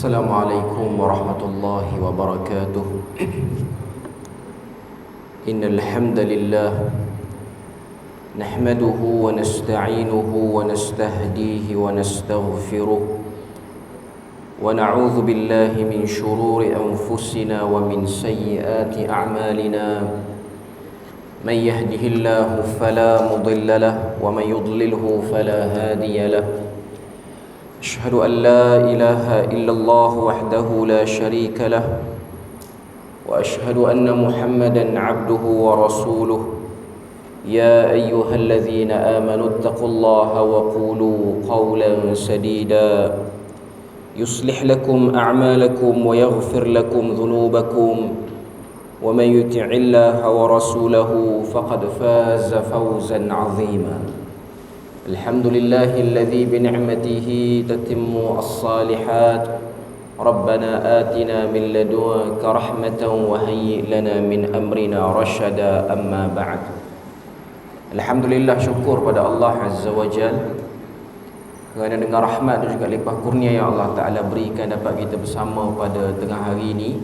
Assalamualaikum warahmatullahi wabarakatuh. Innal hamdalillah nahmaduhu wa nasta'inuhu wa nastahdihi wa nastaghfiruh wa na'udzu billahi min shururi anfusina wa min sayyiati a'malina. Man yahdihillahu fala mudilla lahu wa man yudlilhu fala hadiya lahu. أشهد أن لا إله إلا الله وحده لا شريك له وأشهد أن محمدا عبده ورسوله يا أيها الذين آمنوا اتقوا الله وقولوا قولا سديدا يصلح لكم أعمالكم ويغفر لكم ذنوبكم ومن يطع الله ورسوله فقد فاز فوزا عظيما. الحمد لله الذي بنعمته تتم الصالحات. ربنا آتنا من لدنك رحمة وهيئ لنا من أمرنا رشدا. أما بعد. Alhamdulillah, syukur pada Allah Azza wa Jal kerana dengan rahmat dan juga limpah kurnia yang Allah Ta'ala berikan dapat kita bersama pada tengah hari ini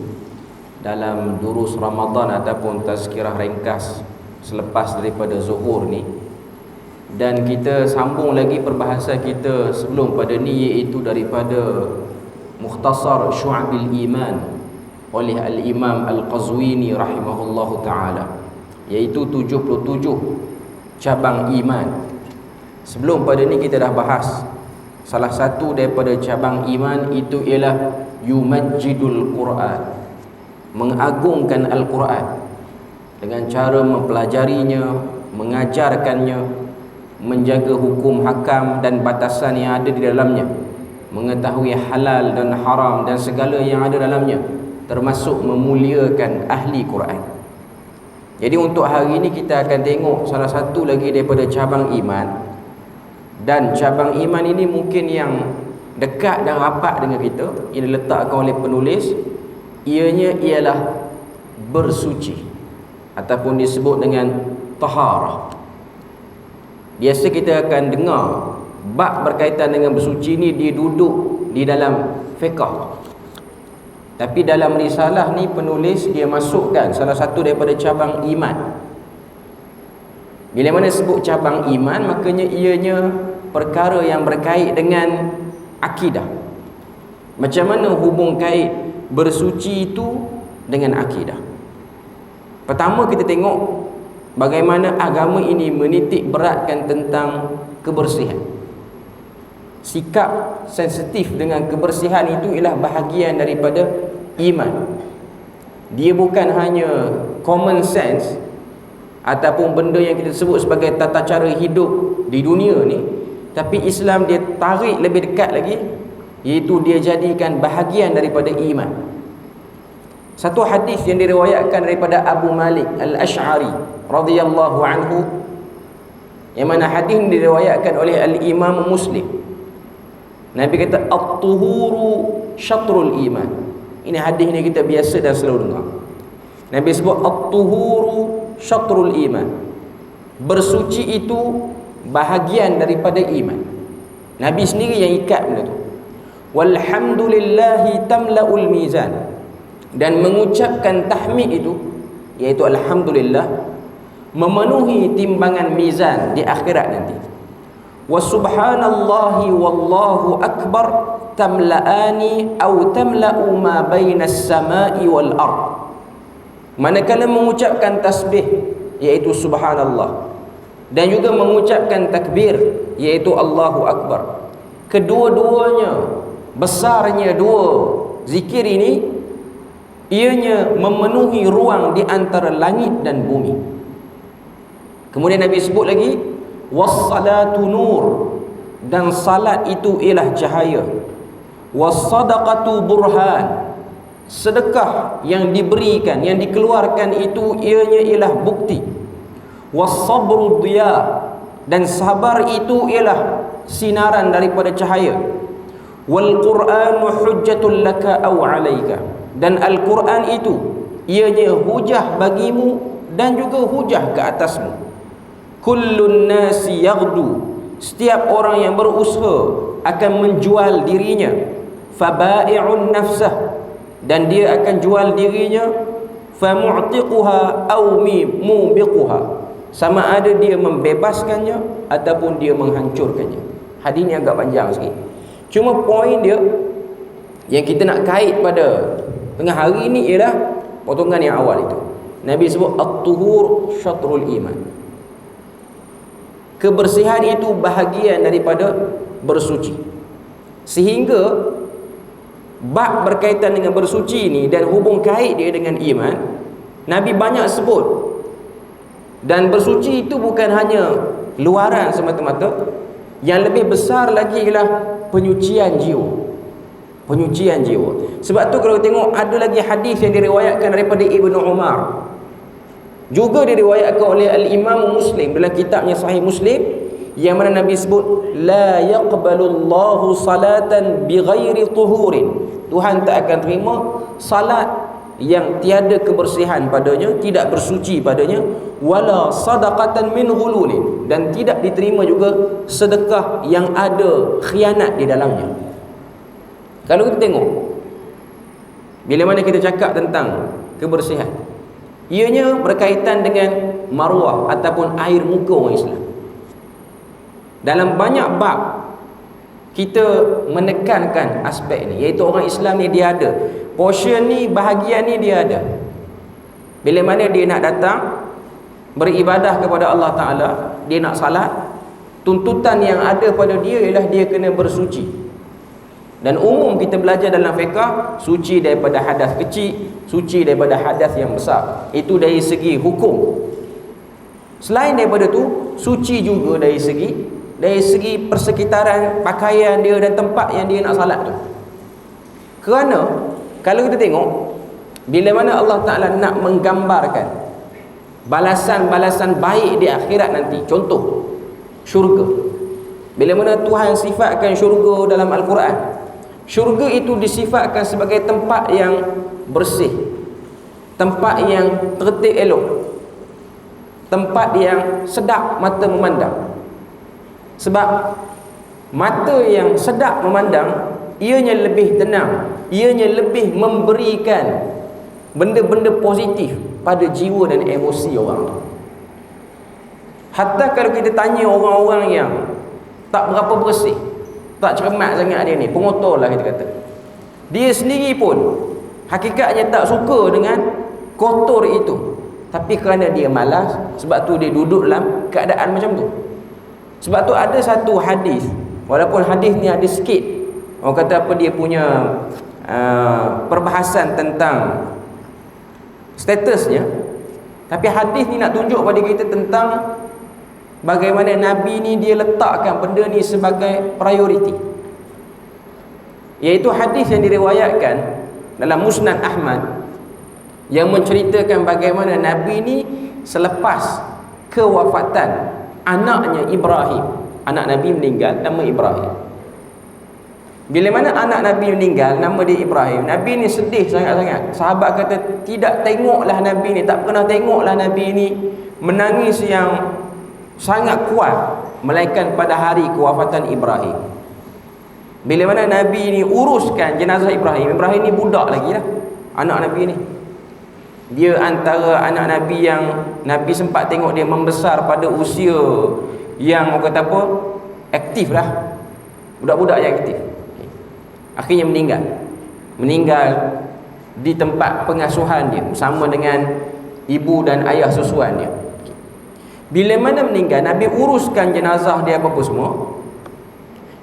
dalam durus Ramadan ataupun tazkirah ringkas selepas daripada zuhur ni. Dan kita sambung lagi perbahasan kita sebelum pada ni, iaitu daripada Mukhtasar Syu'abil Iman oleh Al-Imam Al-Qazwini rahimahullahu ta'ala, iaitu 77 cabang iman. Sebelum pada ni kita dah bahas salah satu daripada cabang iman itu ialah yumajjidul Quran, mengagungkan Al-Quran dengan cara mempelajarinya, mengajarkannya, menjaga hukum hakam dan batasan yang ada di dalamnya, mengetahui halal dan haram dan segala yang ada dalamnya, termasuk memuliakan ahli Quran. Jadi untuk hari ini kita akan tengok salah satu lagi daripada cabang iman. Dan cabang iman ini mungkin yang dekat dan rapat dengan kita, ini diletakkan oleh penulis. Ianya ialah bersuci ataupun disebut dengan taharah. Biasa kita akan dengar bab berkaitan dengan bersuci ni dia duduk di dalam fiqh. Tapi dalam risalah ni penulis dia masukkan salah satu daripada cabang iman. Bila mana sebut cabang iman, makanya ianya perkara yang berkait dengan akidah. Macam mana hubung kait bersuci itu dengan akidah? Pertama kita tengok bagaimana agama ini menitik beratkan tentang kebersihan. Sikap sensitif dengan kebersihan itu ialah bahagian daripada iman. Dia bukan hanya common sense ataupun benda yang kita sebut sebagai tata cara hidup di dunia ni, tapi Islam dia tarik lebih dekat lagi, iaitu dia jadikan bahagian daripada iman. Satu hadis yang diriwayatkan daripada Abu Malik Al-Ash'ari radhiyallahu anhu, yang mana hadis ini diriwayatkan oleh Al-Imam Muslim. Nabi kata at-tuhuru syatrul iman. Ini hadis ni kita biasa dan selalu dengar. Nabi sebut at-tuhuru syatrul iman. Bersuci itu bahagian daripada iman. Nabi sendiri yang ikat benda tu. Walhamdulillahi tamla'ul mizan. Dan mengucapkan tahmid itu, iaitu alhamdulillah, memenuhi timbangan mizan di akhirat nanti. Wa subhanallahi wallahu akbar tamla'ani atau tamla'u ma bainas sama'i wal ard. Manakala mengucapkan tasbih, iaitu subhanallah, dan juga mengucapkan takbir, iaitu Allahu akbar, kedua-duanya, besarnya dua zikir ini, ianya memenuhi ruang di antara langit dan bumi. Kemudian Nabi sebut lagi wassalatu nur, dan salat itu ialah cahaya. Wassadaqatu burhan, sedekah yang diberikan, yang dikeluarkan itu ianya ialah bukti. Wassabru diya, dan sabar itu ialah sinaran daripada cahaya. Wal Qur'anu hujjatul laka aw 'alaika, dan Al-Quran itu ianya hujah bagimu dan juga hujah ke atasmu. Kullun nasi yaghdu, setiap orang yang berusaha akan menjual dirinya fabai'un nafsah, dan dia akan jual dirinya, famu'tiquha aw mubiquha, sama ada dia membebaskannya ataupun dia menghancurkannya. Hadis ni agak panjang sikit, cuma poin dia yang kita nak kait pada tengah hari ni ialah potongan yang awal itu. Nabi sebut at-tuhur syatrul iman. Kebersihan itu bahagian daripada bersuci. Sehingga bab berkaitan dengan bersuci ni dan hubung kait dia dengan iman, Nabi banyak sebut. Dan bersuci itu bukan hanya luaran semata-mata, yang lebih besar lagi ialah penyucian jiwa. Penyucian jiwa. Sebab tu kalau tengok ada lagi hadis yang diriwayatkan daripada Ibnu Umar, juga diriwayatkan oleh Al-Imam Muslim dalam kitabnya Sahih Muslim, yang mana Nabi sebut la yaqbalullahu salatan bighairi tuhurin. Tuhan tak akan terima salat yang tiada kebersihan padanya, tidak bersuci padanya, wala sadaqatan min ghululin, dan tidak diterima juga sedekah yang ada khianat di dalamnya. Kalau kita tengok bila mana kita cakap tentang kebersihan, ianya berkaitan dengan maruah ataupun air muka orang Islam. Dalam banyak bab kita menekankan aspek ni, iaitu orang Islam ni dia ada portion ni, bahagian ni dia ada. Bila mana dia nak datang beribadah kepada Allah Ta'ala, dia nak salat, tuntutan yang ada pada dia ialah dia kena bersuci. Dan umum kita belajar dalam fiqh, suci daripada hadas kecil, suci daripada hadas yang besar. Itu dari segi hukum. Selain daripada tu, suci juga dari segi persekitaran pakaian dia dan tempat yang dia nak salat tu. Kerana kalau kita tengok, bila mana Allah Ta'ala nak menggambarkan balasan-balasan baik di akhirat nanti, contoh syurga. Bila mana Tuhan sifatkan syurga dalam Al-Quran, syurga itu disifatkan sebagai tempat yang bersih, tempat yang tertib elok, tempat yang sedap mata memandang. Sebab mata yang sedap memandang, ianya lebih tenang, ianya lebih memberikan benda-benda positif pada jiwa dan emosi orang. Hatta kalau kita tanya orang-orang yang tak berapa bersih, tak cermat sangat dia ni, pengotor lah kita kata, dia sendiri pun hakikatnya tak suka dengan kotor itu, tapi kerana dia malas, sebab tu dia duduk dalam keadaan macam tu. Sebab tu ada satu hadis, walaupun hadis ni ada sikit orang kata apa, dia punya perbahasan tentang statusnya, tapi hadis ni nak tunjuk pada kita tentang bagaimana Nabi ni dia letakkan benda ni sebagai prioriti. Iaitu hadis yang diriwayatkan dalam Musnad Ahmad, yang menceritakan bagaimana Nabi ni selepas kewafatan anaknya Ibrahim, anak Nabi meninggal, nama Ibrahim. Bila mana anak Nabi meninggal, nama dia Ibrahim, Nabi ni sedih sangat-sangat. Sahabat kata, tidak tengoklah Nabi ni, tak pernah tengoklah Nabi ni menangis yang sangat kuat, melainkan pada hari kewafatan Ibrahim. Bila mana Nabi ni uruskan jenazah Ibrahim, Ibrahim ni budak lagi lah, anak Nabi ni. Dia antara anak Nabi yang Nabi sempat tengok dia membesar pada usia yang orang kata apa, aktif lah, budak-budak yang aktif. Akhirnya meninggal di tempat pengasuhan dia bersama dengan ibu dan ayah susuan dia. Bila mana meninggal, Nabi uruskan jenazah dia apa-apa semua.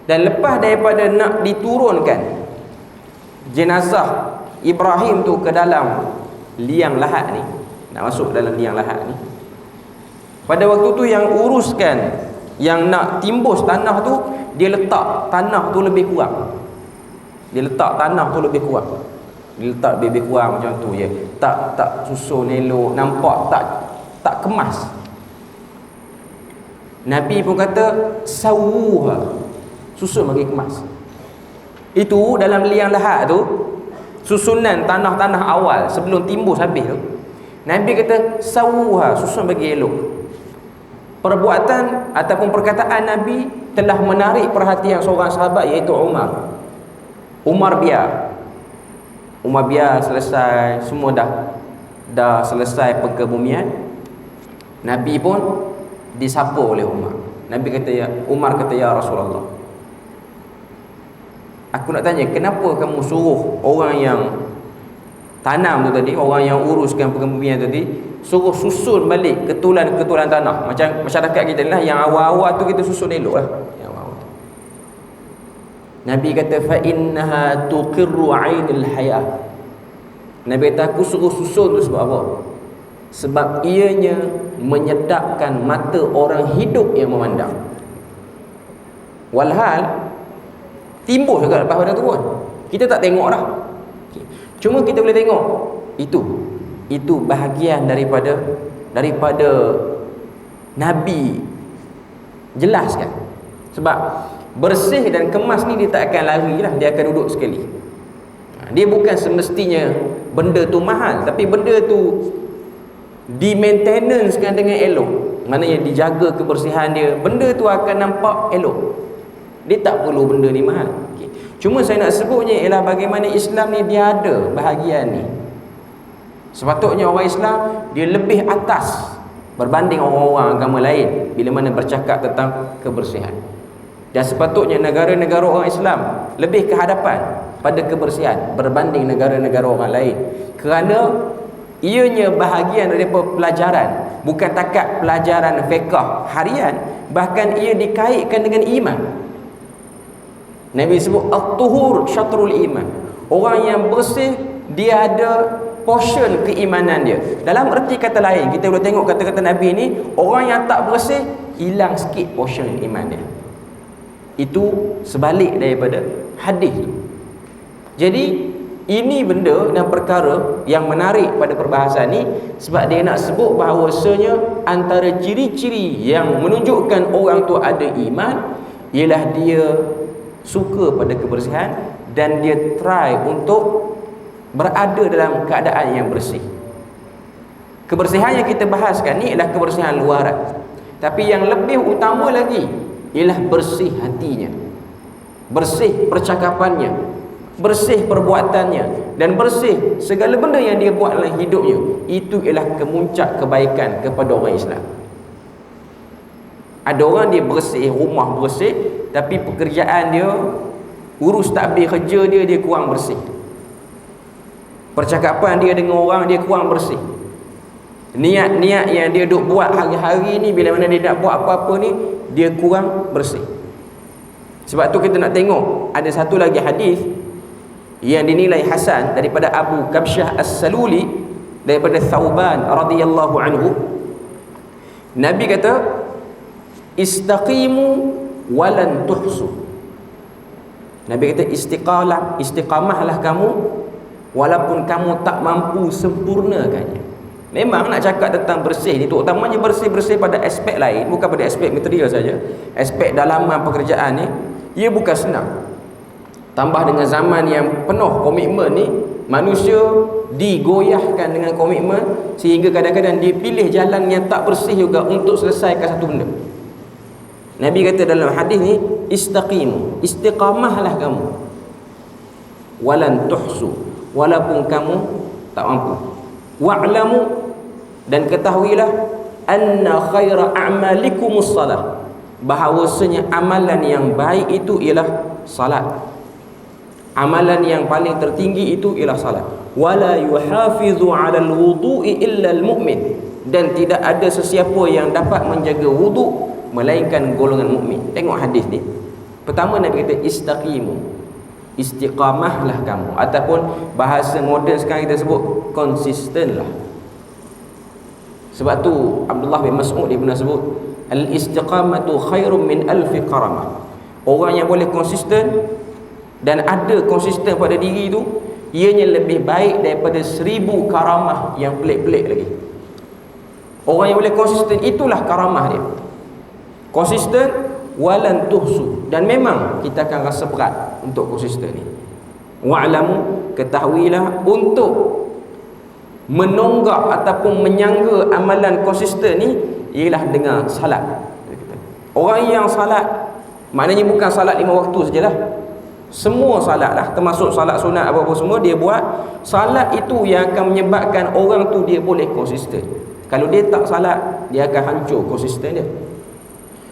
Dan lepas daripada nak diturunkan jenazah Ibrahim tu ke dalam liang lahat ni, nak masuk dalam liang lahat ni, pada waktu tu yang uruskan, yang nak timbus tanah tu, dia letak tanah tu lebih kurang. Dia letak tanah tu lebih kurang. Dia letak lebih kurang macam tu je. Tak susun elok, nampak tak kemas. Nabi pun kata sawuha, susun bagi kemas. Itu dalam liang lahat tu, susunan tanah-tanah awal sebelum timbus habis tu, Nabi kata sawuha, susun bagi elok. Perbuatan ataupun perkataan Nabi telah menarik perhatian seorang sahabat, iaitu Umar. Umar biar selesai, semua dah selesai perkebumian. Nabi pun disapa oleh Umar. Umar kata, ya Rasulullah, aku nak tanya, kenapa kamu suruh orang yang tanam tu tadi, orang yang uruskan perkebumian tadi, suruh susun balik ketulan-ketulan tanah? Macam masyarakat kita ni lah, yang awal-awal tu kita susun elok lah, yang awal tu. Nabi kata, fa innaha tuqirru 'ainil hayah. Nabi kata, aku suruh susun tu sebab apa? Sebab ianya menyedapkan mata orang hidup yang memandang. Walhal timbul juga lepas pada tu pun, kita tak tengok dah. Cuma kita boleh tengok itu bahagian daripada Nabi jelaskan. Sebab bersih dan kemas ni dia tak akan lari lah, dia akan duduk sekali. Dia bukan semestinya benda tu mahal, tapi benda tu di maintenance kan dengan elok, maknanya dijaga kebersihan dia, benda tu akan nampak elok. Dia tak perlu benda ni mahal. Cuma saya nak sebutnya ialah bagaimana Islam ni dia ada bahagian ni. Sepatutnya orang Islam dia lebih atas berbanding orang-orang agama lain bila mana bercakap tentang kebersihan. Dan sepatutnya negara-negara orang Islam lebih ke hadapan pada kebersihan berbanding negara-negara orang lain, kerana ianya bahagian daripada pelajaran, bukan takat pelajaran fiqh harian, bahkan ia dikaitkan dengan iman. Nabi sebut at-tuhur syatrul iman. Orang yang bersih dia ada portion keimanan dia. Dalam erti kata lain, kita boleh tengok kata-kata Nabi ni, orang yang tak bersih hilang sikit portion iman dia. Itu sebalik daripada hadis tu. Jadi ini benda dan perkara yang menarik pada perbahasan ni, sebab dia nak sebut bahawasanya antara ciri-ciri yang menunjukkan orang tu ada iman ialah dia suka pada kebersihan dan dia try untuk berada dalam keadaan yang bersih. Kebersihan yang kita bahaskan ni ialah kebersihan luaran, tapi yang lebih utama lagi ialah bersih hatinya, bersih percakapannya, bersih perbuatannya, dan bersih segala benda yang dia buat dalam hidupnya. Itu ialah kemuncak kebaikan kepada orang Islam. Ada orang dia bersih, rumah bersih, tapi pekerjaan dia, urus takbir kerja dia kurang bersih. Percakapan dia dengan orang dia kurang bersih. Niat-niat yang dia duk buat hari-hari ni, bila mana dia nak buat apa-apa ni, dia kurang bersih. Sebab tu kita nak tengok ada satu lagi hadis yang dinilai hasan daripada Abu Kabsyah As-Saluli, daripada Thauban radhiyallahu anhu. Nabi kata, istaqimu walan tuhsu. Nabi kata, istiqamahlah kamu walaupun kamu tak mampu sempurnakannya. Memang nak cakap tentang bersih ni, terutamanya bersih-bersih pada aspek lain, bukan pada aspek material saja. Aspek dalaman pekerjaan ni, ia bukan senang. Tambah dengan zaman yang penuh komitmen ni, manusia digoyahkan dengan komitmen sehingga kadang-kadang dia pilih jalan yang tak bersih juga untuk selesaikan satu benda. Nabi kata dalam hadis ni, istaqimu, istiqamahlah kamu, walan tuhsu, walaupun kamu tak mampu. Wa'lamu, dan ketahuilah, anna khaira a'malikumus salat, bahawasanya amalan yang baik itu ialah salat. Amalan yang paling tertinggi itu ialah salat. Wala yuhafizu 'alal wudu'i illa al-mu'min, dan tidak ada sesiapa yang dapat menjaga wuduk melainkan golongan mukmin. Tengok hadis ni. Pertama Nabi kata istaqimu, istiqamahlah kamu, ataupun bahasa moden sekarang kita sebut konsistenlah. Sebab tu Abdullah bin Mas'ud dia pernah sebut, al-istiqamatu khairum min alfi qaramah. Orang yang boleh konsisten dan ada konsisten pada diri tu, ianya lebih baik daripada 1000 karamah yang pelik-pelik lagi. Orang yang boleh konsisten, itulah karamah dia. Konsisten walan tuhsu, dan memang kita akan rasa berat untuk konsisten ni. Wa'lamu, ketahuilah, untuk menonggak ataupun menyangga amalan konsisten ni ialah dengan salat. Orang yang salat, maknanya bukan salat 5 waktu sajalah. Semua salat lah, termasuk salat sunat apa-apa semua dia buat. Salat itu yang akan menyebabkan orang tu dia boleh konsisten. Kalau dia tak salat, dia akan hancur konsisten dia.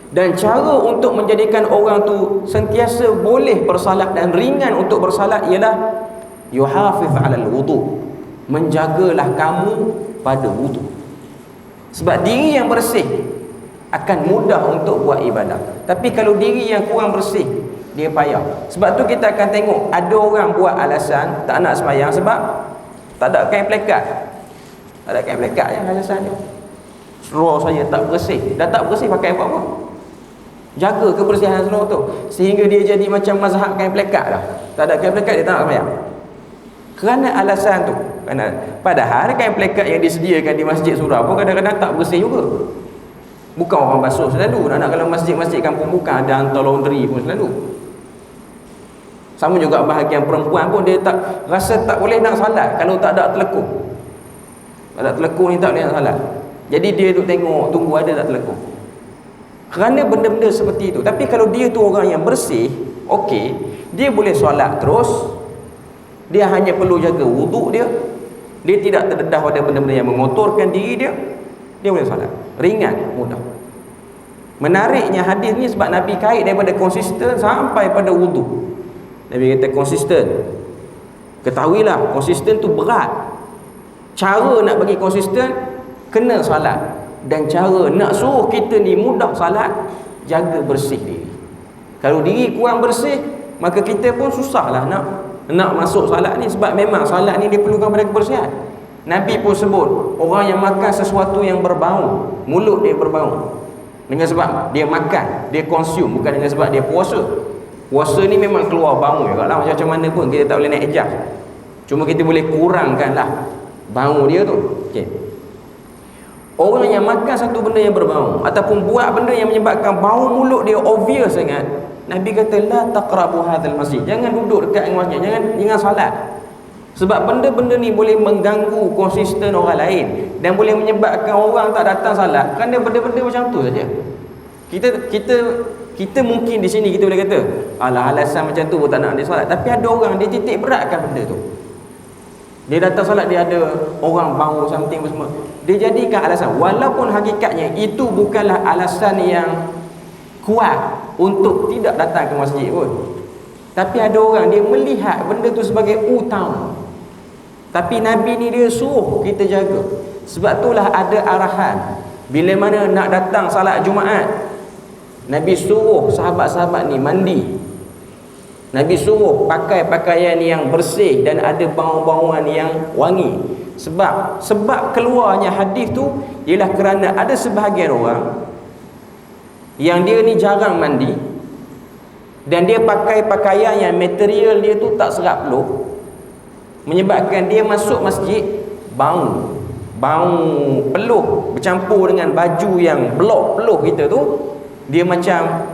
Dan cara untuk menjadikan orang tu sentiasa boleh bersalat dan ringan untuk bersalat ialah yuhafiz 'alal wudu. Menjagalah kamu pada wudu. Sebab diri yang bersih akan mudah untuk buat ibadah. Tapi kalau diri yang kurang bersih, dia payah. Sebab tu kita akan tengok ada orang buat alasan tak nak sembahyang sebab tak ada kain pelekat. Tak ada kain pelekat yang alasan dia. Seluar saya tak bersih. Dah tak bersih pakai apa-apa. Jaga kebersihan seluar tu sehingga dia jadi macam mazhab kain pelekat dah. Tak ada kain pelekat dia tak nak sembahyang. Kerana alasan tu. Padahal kain pelekat yang disediakan di masjid surau pun kadang-kadang tak bersih juga. Bukan orang basuh selalu. Nak kalau masjid-masjid kampung bukan ada hantar laundry pun selalu. Sama juga bahagian perempuan pun dia tak rasa tak boleh nak salat kalau tak ada telekung. Tak ada telekung ni tak boleh nak salat. Jadi dia duk tengok tunggu ada tak telekung. Kerana benda-benda seperti itu. Tapi kalau dia tu orang yang bersih, okey, dia boleh solat terus. Dia hanya perlu jaga wuduk dia. Dia tidak terdedah pada benda-benda yang mengotorkan diri dia. Dia boleh solat. Ringan, mudah. Menariknya hadis ni sebab Nabi kait daripada konsisten sampai pada wuduk. Nabi kata konsisten. Ketahuilah konsisten tu berat. Cara nak bagi konsisten kena salat. Dan cara nak suruh kita ni mudah salat, jaga bersih diri. Kalau diri kurang bersih, maka kita pun susahlah nak masuk salat ni. Sebab memang salat ni dia perlukan pada kebersihan. Nabi pun sebut orang yang makan sesuatu yang berbau, mulut dia berbau, dengan sebab dia makan, dia consume, bukan dengan sebab dia puasa. Puasa ni memang keluar bau juga lah, macam mana pun kita tak boleh nak adjust. Cuma kita boleh kurangkanlah bau dia tu. Okay. Orang yang makan satu benda yang berbau ataupun buat benda yang menyebabkan bau mulut dia obvious sangat, Nabi kata la taqrabu hadzal masjid. Jangan duduk dekat masjid, jangan salat. Sebab benda-benda ni boleh mengganggu konsisten orang lain dan boleh menyebabkan orang tak datang salat kerana benda-benda macam tu saja. Kita mungkin di sini kita boleh kata, alah alasan macam tu pun tak nak dia salat. Tapi ada orang dia titik beratkan benda tu. Dia datang salat dia ada orang bau something semua. Dia jadikan alasan walaupun hakikatnya itu bukanlah alasan yang kuat untuk tidak datang ke masjid pun. Tapi ada orang dia melihat benda tu sebagai utama. Tapi Nabi ni dia suruh kita jaga. Sebab itulah ada arahan bila mana nak datang salat Jumaat, Nabi suruh sahabat-sahabat ni mandi. Nabi suruh pakai pakaian yang bersih dan ada bau-bauan yang wangi. Sebab keluarnya hadis tu ialah kerana ada sebahagian orang yang dia ni jarang mandi dan dia pakai pakaian yang material dia tu tak serap peluh, menyebabkan dia masuk masjid bau peluh bercampur dengan baju yang blok peluh kita tu, dia macam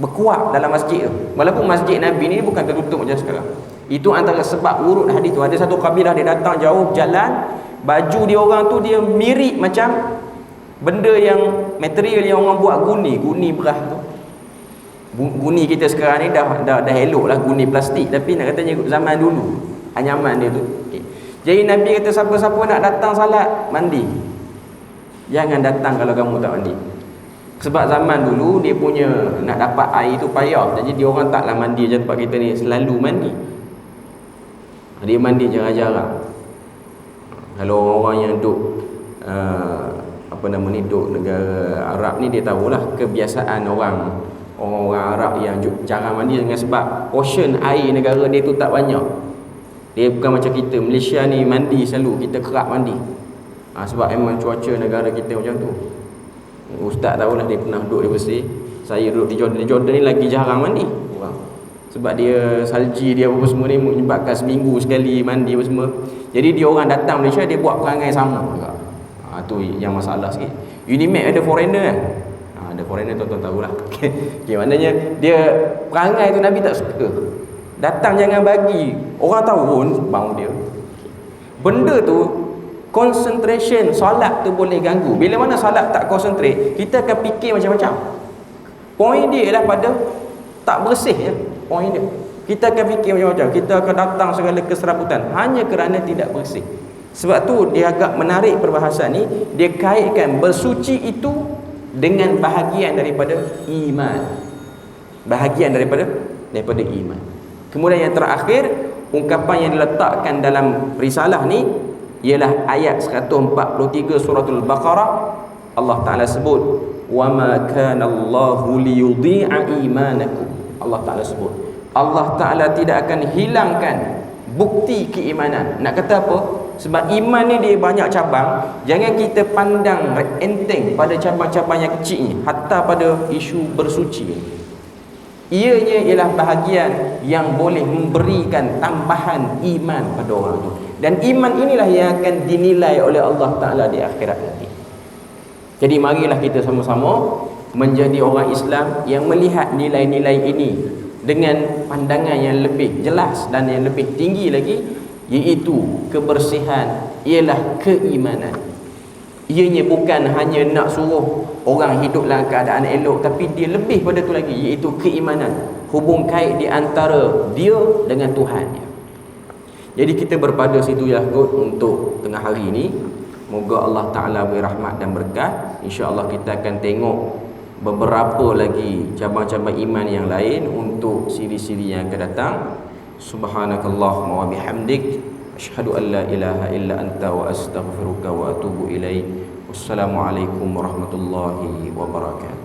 berkuap dalam masjid tu. Walaupun masjid Nabi ni bukan tertutup macam sekarang. Itu antara sebab urut hadis tu. Ada satu kabilah dia datang jauh jalan, baju dia orang tu dia mirip macam benda yang material yang orang buat guni beras tu. Guni kita sekarang ni dah elok lah guni plastik, tapi nak katanya zaman dulu anyaman dia tu. Okay. Jadi Nabi kata siapa-siapa nak datang salat mandi. Jangan datang kalau kamu tak mandi. Sebab zaman dulu dia punya nak dapat air tu payah. Jadi dia orang taklah mandi macam tempat kita ni selalu mandi. Dia mandi jarang-jarang. Kalau orang yang duk duk negara Arab ni, dia tahulah kebiasaan orang Arab yang jarang mandi dengan sebab portion air negara dia tu tak banyak. Dia bukan macam kita Malaysia ni mandi selalu, kita kerap mandi. Sebab memang cuaca negara kita macam tu. Ustaz tahulah dia pernah duduk di bersih. Saya duduk di Jordan. Di Jordan ni lagi jarang mandi orang. Sebab dia salji dia apa semua ni menyebabkan seminggu sekali mandi apa semua. Jadi dia orang datang Malaysia dia buat perangai sama juga. Tu yang masalah sikit. Unimed ada foreigner kan? Ada foreigner tuan-tuan tahulah. Okay, maknanya dia perangai tu Nabi tak suka. Datang jangan bagi orang tahu pun bau dia. Benda tu concentration solat tu boleh ganggu. Bila mana solat tak concentrate, kita akan fikir macam-macam. Poin dia ialah pada tak bersih je. Poin dia. Kita akan fikir macam-macam, kita akan datang segala keserabutan hanya kerana tidak bersih. Sebab tu dia agak menarik perbahasan ni, dia kaitkan bersuci itu dengan bahagian daripada iman. Bahagian daripada iman. Kemudian yang terakhir, ungkapan yang diletakkan dalam risalah ni ialah ayat 143 suratul Baqarah. Allah Ta'ala sebut, wa ma kana Allahu liyudhi'a imanakum. Allah Ta'ala sebut, Allah Ta'ala tidak akan hilangkan bukti keimanan. Nak kata apa? Sebab iman ni dia banyak cabang. Jangan kita pandang enteng pada cabang-cabang yang kecil ni, hatta pada isu bersuci ni. Ianya ialah bahagian yang boleh memberikan tambahan iman pada orang tu. Dan iman inilah yang akan dinilai oleh Allah Ta'ala di akhirat nanti. Jadi marilah kita sama-sama menjadi orang Islam yang melihat nilai-nilai ini dengan pandangan yang lebih jelas dan yang lebih tinggi lagi, iaitu kebersihan ialah keimanan. Ianya bukan hanya nak suruh orang hidup dalam keadaan elok, tapi dia lebih pada tu lagi, iaitu keimanan, hubung kait di antara dia dengan Tuhan. Jadi kita berpada situ ya kot untuk tengah hari ini. Moga Allah Ta'ala beri rahmat dan berkah. InsyaAllah kita akan tengok beberapa lagi cabang-cabang iman yang lain untuk siri-siri yang akan datang. Subhanakallahumma wa bihamdik, asyhadu an la ilaha illa anta wa astaghfiruka wa atubu ilaik. Wassalamualaikum warahmatullahi wabarakatuh.